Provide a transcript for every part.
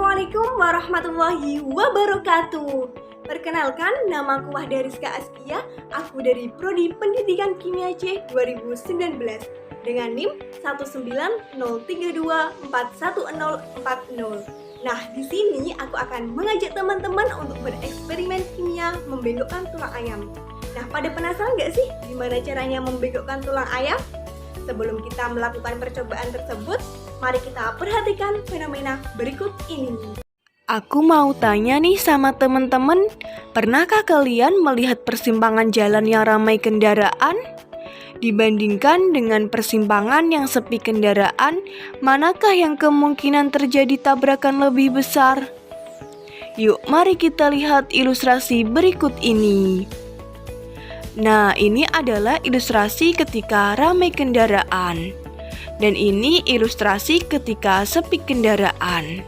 Assalamualaikum warahmatullahi wabarakatuh. Perkenalkan, namaku Wahda Rizka Askia. Aku dari Prodi Pendidikan Kimia C 2019 dengan NIM 19032410040. Nah, di sini aku akan mengajak teman-teman untuk bereksperimen kimia membengkokkan tulang ayam. Nah, pada penasaran nggak sih gimana caranya membengkokkan tulang ayam? Sebelum kita melakukan percobaan tersebut, mari kita perhatikan fenomena berikut ini. Aku mau tanya nih sama teman-teman, pernahkah kalian melihat persimpangan jalan yang ramai kendaraan? Dibandingkan dengan persimpangan yang sepi kendaraan, manakah yang kemungkinan terjadi tabrakan lebih besar? Yuk, mari kita lihat ilustrasi berikut ini. Nah, ini adalah ilustrasi ketika ramai kendaraan. Dan ini ilustrasi ketika sepi kendaraan.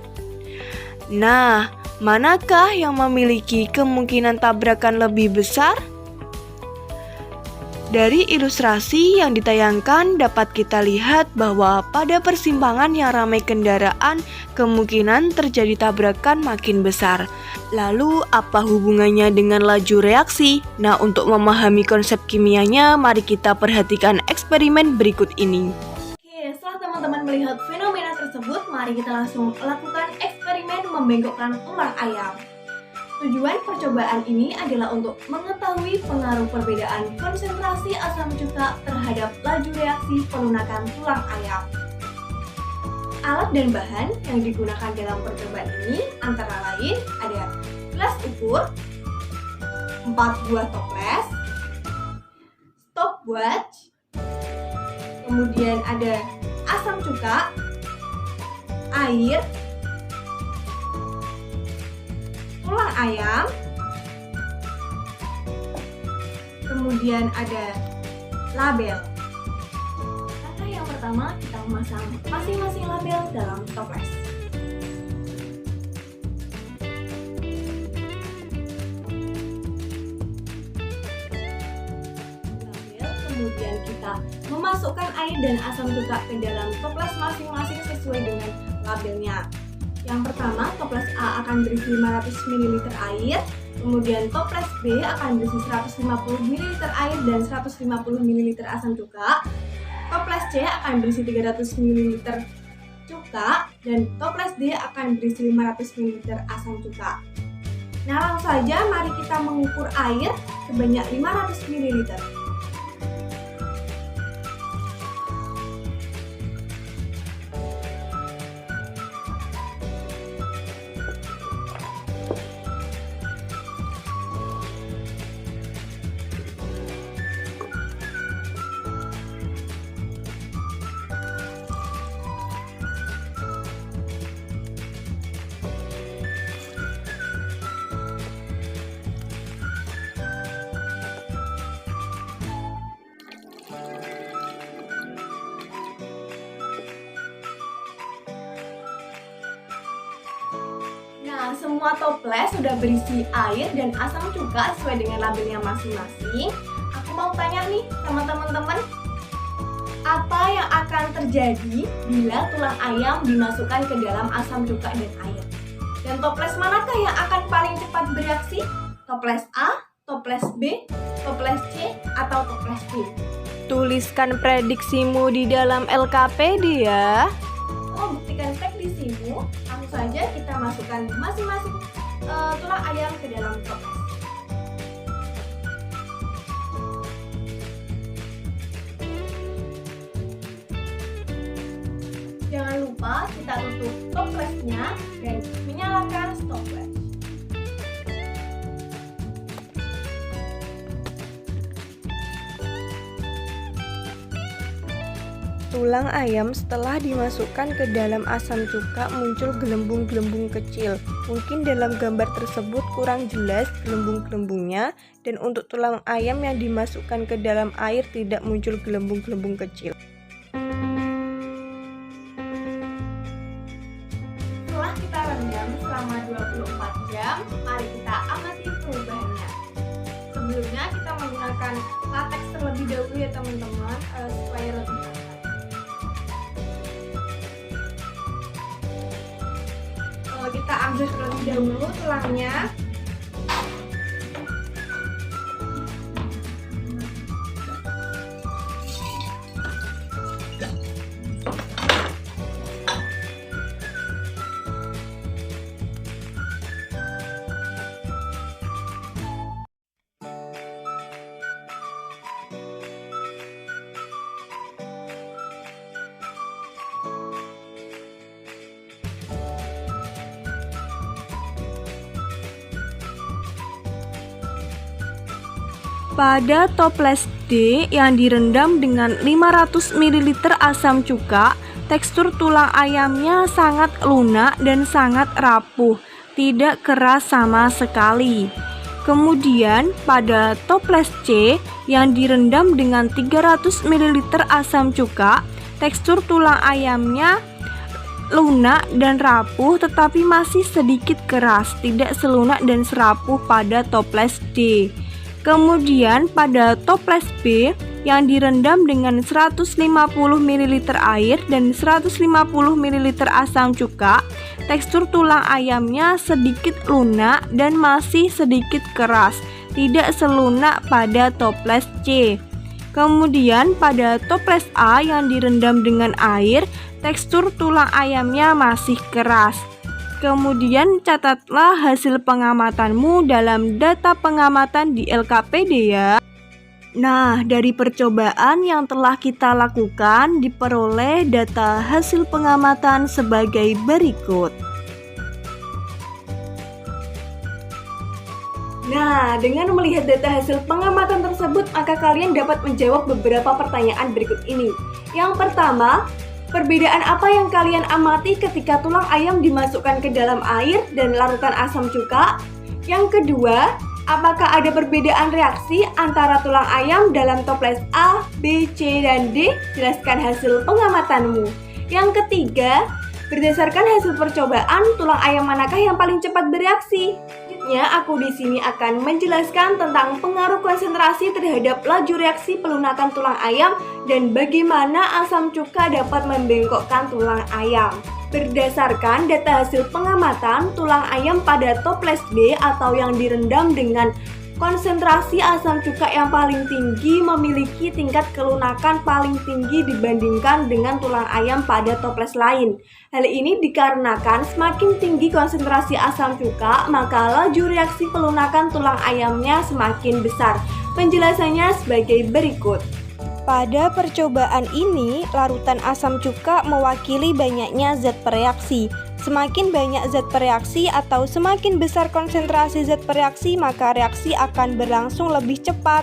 Nah, manakah yang memiliki kemungkinan tabrakan lebih besar? Dari ilustrasi yang ditayangkan dapat kita lihat bahwa pada persimpangan yang ramai kendaraan, kemungkinan terjadi tabrakan makin besar. Lalu, apa hubungannya dengan laju reaksi? Nah, untuk memahami konsep kimianya, mari kita perhatikan eksperimen berikut ini. Setelah teman-teman melihat fenomena tersebut, mari kita langsung lakukan eksperimen membengkokkan tulang ayam. Tujuan percobaan ini adalah untuk mengetahui pengaruh perbedaan konsentrasi asam cuka terhadap laju reaksi pelunakan tulang ayam. Alat dan bahan yang digunakan dalam percobaan ini antara lain ada gelas ukur, 4 buah toples, stopwatch, kemudian ada asam cuka, air, tulang ayam, kemudian ada label. Langkah yang pertama, kita memasang masing-masing label dalam toples. Kemudian kita memasukkan air dan asam cuka ke dalam toples masing-masing sesuai dengan labelnya. Yang pertama, toples A akan berisi 500 ml air, kemudian toples B akan berisi 150 ml air dan 150 ml asam cuka, toples C akan berisi 300 ml cuka, dan toples D akan berisi 500 ml asam cuka. Nah, langsung saja mari kita mengukur air sebanyak 500 ml. Nah, semua toples sudah berisi air dan asam cuka sesuai dengan labelnya masing-masing. Aku mau tanya nih sama teman-teman, apa yang akan terjadi bila tulang ayam dimasukkan ke dalam asam cuka dan air? Dan toples manakah yang akan paling cepat bereaksi? Toples A, toples B, toples C, atau toples D? Tuliskan prediksimu di dalam LKPD ya. Oh, buktikan prediksimu. Langsung saja kita masukkan masing-masing tulang ayam ke dalam toples. Jangan lupa kita tutup toplesnya dan menyalakan stopwatch. Tulang ayam setelah dimasukkan ke dalam asam cuka muncul gelembung-gelembung kecil. Mungkin dalam gambar tersebut kurang jelas gelembung-gelembungnya, dan untuk tulang ayam yang dimasukkan ke dalam air tidak muncul gelembung-gelembung kecil. Setelah kita rendam selama 24 jam, mari kita amati perubahannya. Sebelumnya kita menggunakan latex terlebih dahulu ya teman-teman, supaya lebih aman. Kita ambil terlebih dahulu tulangnya. Pada toples D yang direndam dengan 500 ml asam cuka, tekstur tulang ayamnya sangat lunak dan sangat rapuh, tidak keras sama sekali. Kemudian pada toples C yang direndam dengan 300 ml asam cuka, tekstur tulang ayamnya lunak dan rapuh tetapi masih sedikit keras, tidak selunak dan serapuh pada toples D. Kemudian pada toples B yang direndam dengan 150 ml air dan 150 ml asam cuka, tekstur tulang ayamnya sedikit lunak dan masih sedikit keras, tidak selunak pada toples C. Kemudian pada toples A yang direndam dengan air, tekstur tulang ayamnya masih keras. Kemudian catatlah hasil pengamatanmu dalam data pengamatan di LKPD ya. Nah, dari percobaan yang telah kita lakukan diperoleh data hasil pengamatan sebagai berikut. Nah, dengan melihat data hasil pengamatan tersebut, maka kalian dapat menjawab beberapa pertanyaan berikut ini. Yang pertama, perbedaan apa yang kalian amati ketika tulang ayam dimasukkan ke dalam air dan larutan asam cuka? Yang kedua, apakah ada perbedaan reaksi antara tulang ayam dalam toples A, B, C, dan D? Jelaskan hasil pengamatanmu. Yang ketiga, berdasarkan hasil percobaan, tulang ayam manakah yang paling cepat bereaksi? Selanjutnya, aku di sini akan menjelaskan tentang pengaruh konsentrasi terhadap laju reaksi pelunakan tulang ayam dan bagaimana asam cuka dapat membengkokkan tulang ayam. Berdasarkan data hasil pengamatan, tulang ayam pada toples B atau yang direndam dengan konsentrasi asam cuka yang paling tinggi memiliki tingkat kelunakan paling tinggi dibandingkan dengan tulang ayam pada toples lain. Hal ini dikarenakan semakin tinggi konsentrasi asam cuka, maka laju reaksi pelunakan tulang ayamnya semakin besar. Penjelasannya sebagai berikut. Pada percobaan ini, larutan asam cuka mewakili banyaknya zat bereaksi. Semakin banyak zat bereaksi atau semakin besar konsentrasi zat bereaksi, maka reaksi akan berlangsung lebih cepat.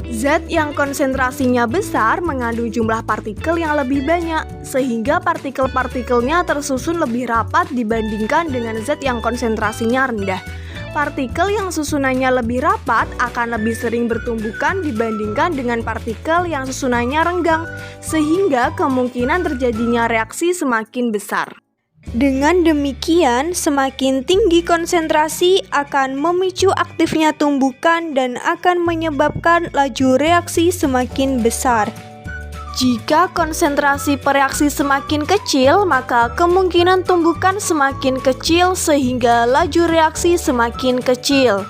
Zat yang konsentrasinya besar mengandung jumlah partikel yang lebih banyak, sehingga partikel-partikelnya tersusun lebih rapat dibandingkan dengan zat yang konsentrasinya rendah. Partikel yang susunannya lebih rapat akan lebih sering bertumbukan dibandingkan dengan partikel yang susunannya renggang, sehingga kemungkinan terjadinya reaksi semakin besar. Dengan demikian, semakin tinggi konsentrasi akan memicu aktifnya tumbukan dan akan menyebabkan laju reaksi semakin besar. Jika konsentrasi pereaksi semakin kecil, maka kemungkinan tumbukan semakin kecil sehingga laju reaksi semakin kecil.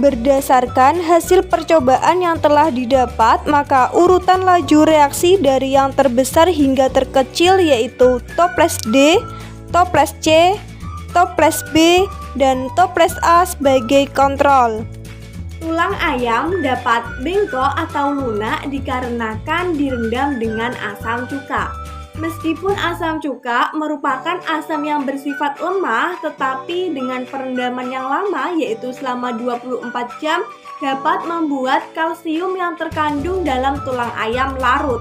Berdasarkan hasil percobaan yang telah didapat, maka urutan laju reaksi dari yang terbesar hingga terkecil yaitu toples D, toples C, toples B, dan toples A sebagai kontrol. Tulang ayam dapat bengkok atau lunak dikarenakan direndam dengan asam cuka. Meskipun asam cuka merupakan asam yang bersifat lemah, tetapi dengan perendaman yang lama yaitu selama 24 jam dapat membuat kalsium yang terkandung dalam tulang ayam larut.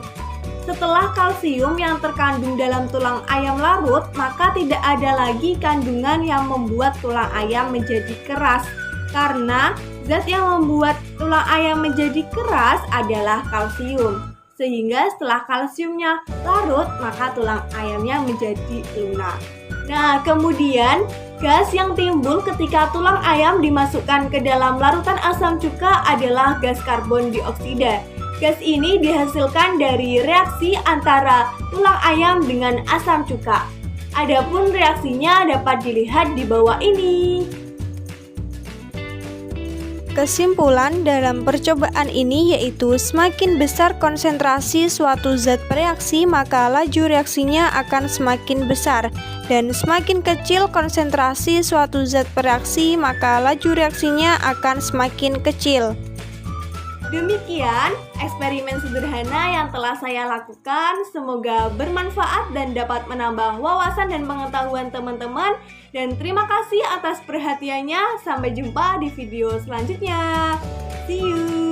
Setelah kalsium yang terkandung dalam tulang ayam larut, maka tidak ada lagi kandungan yang membuat tulang ayam menjadi keras. Karena zat yang membuat tulang ayam menjadi keras adalah kalsium. Sehingga setelah kalsiumnya larut, maka tulang ayamnya menjadi lunak. Nah, kemudian gas yang timbul ketika tulang ayam dimasukkan ke dalam larutan asam cuka adalah gas karbon dioksida. Gas ini dihasilkan dari reaksi antara tulang ayam dengan asam cuka. Adapun reaksinya dapat dilihat di bawah ini. Kesimpulan dalam percobaan ini yaitu semakin besar konsentrasi suatu zat bereaksi maka laju reaksinya akan semakin besar, dan semakin kecil konsentrasi suatu zat bereaksi maka laju reaksinya akan semakin kecil. Demikian eksperimen sederhana yang telah saya lakukan. Semoga bermanfaat dan dapat menambah wawasan dan pengetahuan teman-teman. Dan terima kasih atas perhatiannya. Sampai jumpa di video selanjutnya. See you.